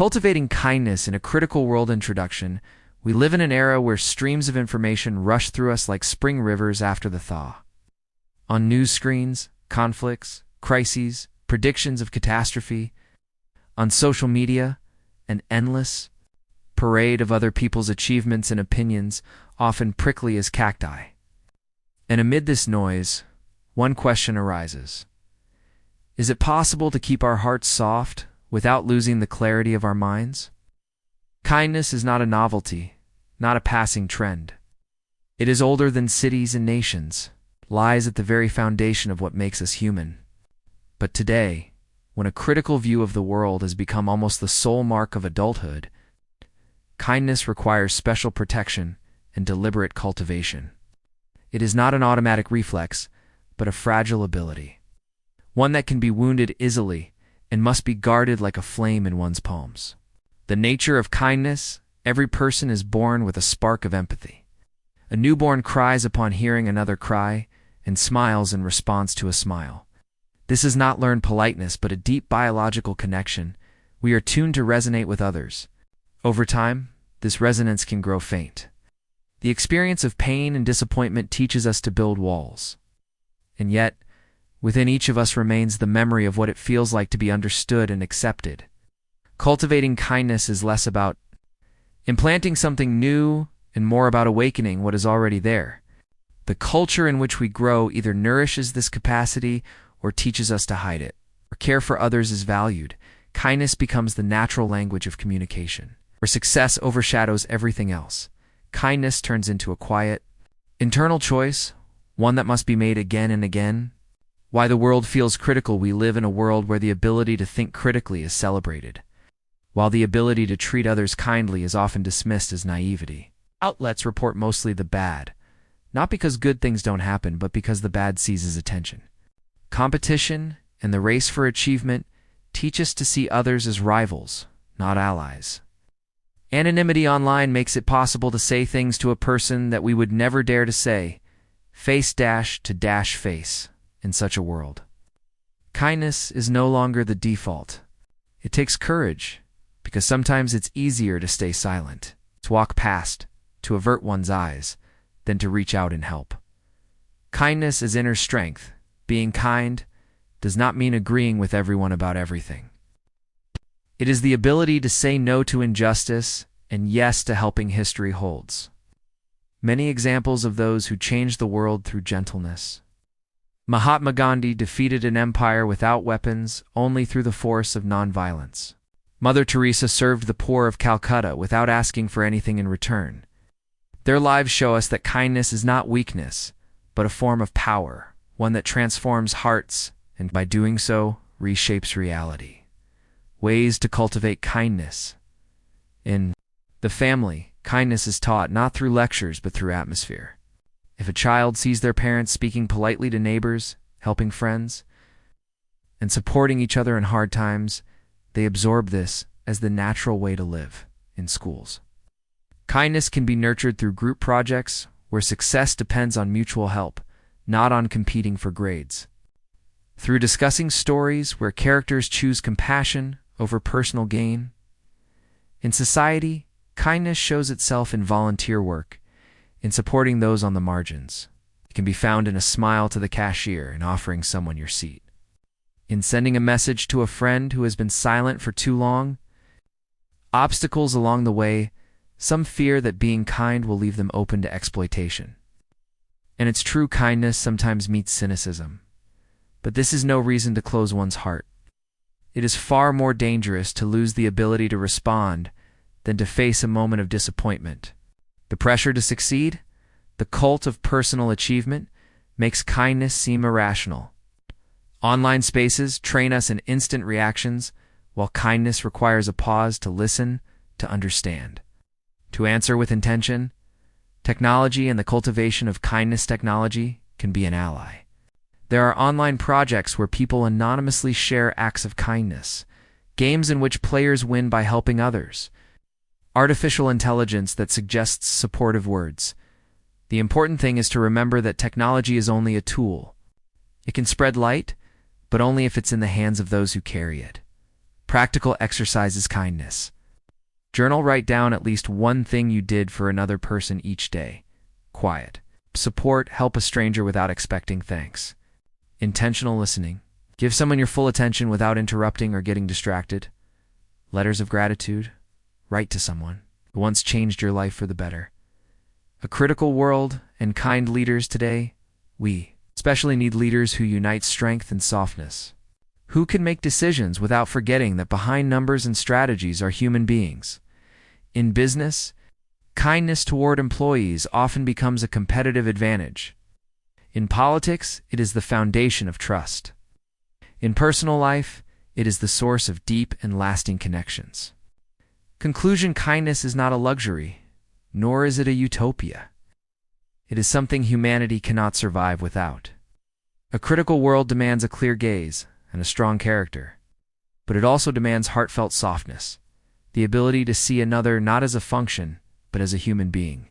Cultivating kindness in a critical world introduction. We live in an era where streams of information rush through us like spring rivers after the thaw. On news screens, conflicts, crises, predictions of catastrophe. On social media, an endless parade of other people's achievements and opinions, often prickly as cacti. And amid this noise, one question arises. Is it possible to keep our hearts soft without losing the clarity of our minds? Kindness is not a novelty, not a passing trend. It is older than cities and nations, lies at the very foundation of what makes us human. But today, when a critical view of the world has become almost the sole mark of adulthood, kindness requires special protection and deliberate cultivation. It is not an automatic reflex, but a fragile ability, one that can be wounded easily and must be guarded like a flame in one's palms. The nature of kindness: every person is born with a spark of empathy. A newborn cries upon hearing another cry and smiles in response to a smile. This is not learned politeness, but a deep biological connection. We are tuned to resonate with others. Over time, this resonance can grow faint. The experience of pain and disappointment teaches us to build walls. And yet, within each of us remains the memory of what it feels like to be understood and accepted. Cultivating kindness is less about implanting something new and more about awakening what is already there. The culture in which we grow either nourishes this capacity or teaches us to hide it. Where care for others is valued, kindness becomes the natural language of communication. Where success overshadows everything else, kindness turns into a quiet, internal choice, one that must be made again and again. Why the world feels critical. We live in a world where the ability to think critically is celebrated, while the ability to treat others kindly is often dismissed as naivety. Outlets report mostly the bad, not because good things don't happen, but because the bad seizes attention. Competition and the race for achievement teach us to see others as rivals, not allies. Anonymity online makes it possible to say things to a person that we would never dare to say, face to dash face, in such a world. Kindness is no longer the default. It takes courage, because sometimes it's easier to stay silent, to walk past, to avert one's eyes, than to reach out and help. Kindness is inner strength. Being kind does not mean agreeing with everyone about everything. It is the ability to say no to injustice and yes to helping. History holds many examples of those who changed the world through gentleness. Mahatma Gandhi defeated an empire without weapons, only through the force of nonviolence. Mother Teresa served the poor of Calcutta without asking for anything in return. Their lives show us that kindness is not weakness, but a form of power, one that transforms hearts and, by doing so, reshapes reality. Ways to cultivate kindness. In the family, kindness is taught not through lectures but through atmosphere. If a child sees their parents speaking politely to neighbors, helping friends, and supporting each other in hard times, they absorb this as the natural way to live. In schools, kindness can be nurtured through group projects where success depends on mutual help, not on competing for grades. Through discussing stories where characters choose compassion over personal gain. In society, kindness shows itself in volunteer work, in supporting those on the margins. It can be found in a smile to the cashier and offering someone your seat. In sending a message to a friend who has been silent for too long. Obstacles along the way. Some fear that being kind will leave them open to exploitation. And its true kindness sometimes meets cynicism. But this is no reason to close one's heart. It is far more dangerous to lose the ability to respond than to face a moment of disappointment. The pressure to succeed, the cult of personal achievement, makes kindness seem irrational. Online spaces train us in instant reactions, while kindness requires a pause to listen, to understand. To answer with intention, technology and the cultivation of kindness technology can be an ally. There are online projects where people anonymously share acts of kindness, games in which players win by helping others, artificial intelligence that suggests supportive words. The important thing is to remember that technology is only a tool. It can spread light, but only if it's in the hands of those who carry it. Practical exercises kindness. Journal, write down at least one thing you did for another person each day. Quiet. Support, help a stranger without expecting thanks. Intentional listening. Give someone your full attention without interrupting or getting distracted. Letters of gratitude. Write to someone who once changed your life for the better. A critical world and kind leaders today, we especially need leaders who unite strength and softness. Who can make decisions without forgetting that behind numbers and strategies are human beings? In business, kindness toward employees often becomes a competitive advantage. In politics, it is the foundation of trust. In personal life, it is the source of deep and lasting connections. Conclusion: kindness is not a luxury, nor is it a utopia. It is something humanity cannot survive without. A critical world demands a clear gaze and a strong character, but it also demands heartfelt softness, the ability to see another not as a function, but as a human being.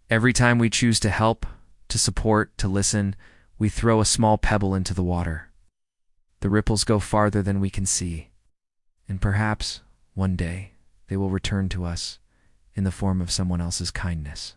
Every time we choose to help, to support, to listen, we throw a small pebble into the water. The ripples go farther than we can see, and perhaps, one day, they will return to us in the form of someone else's kindness.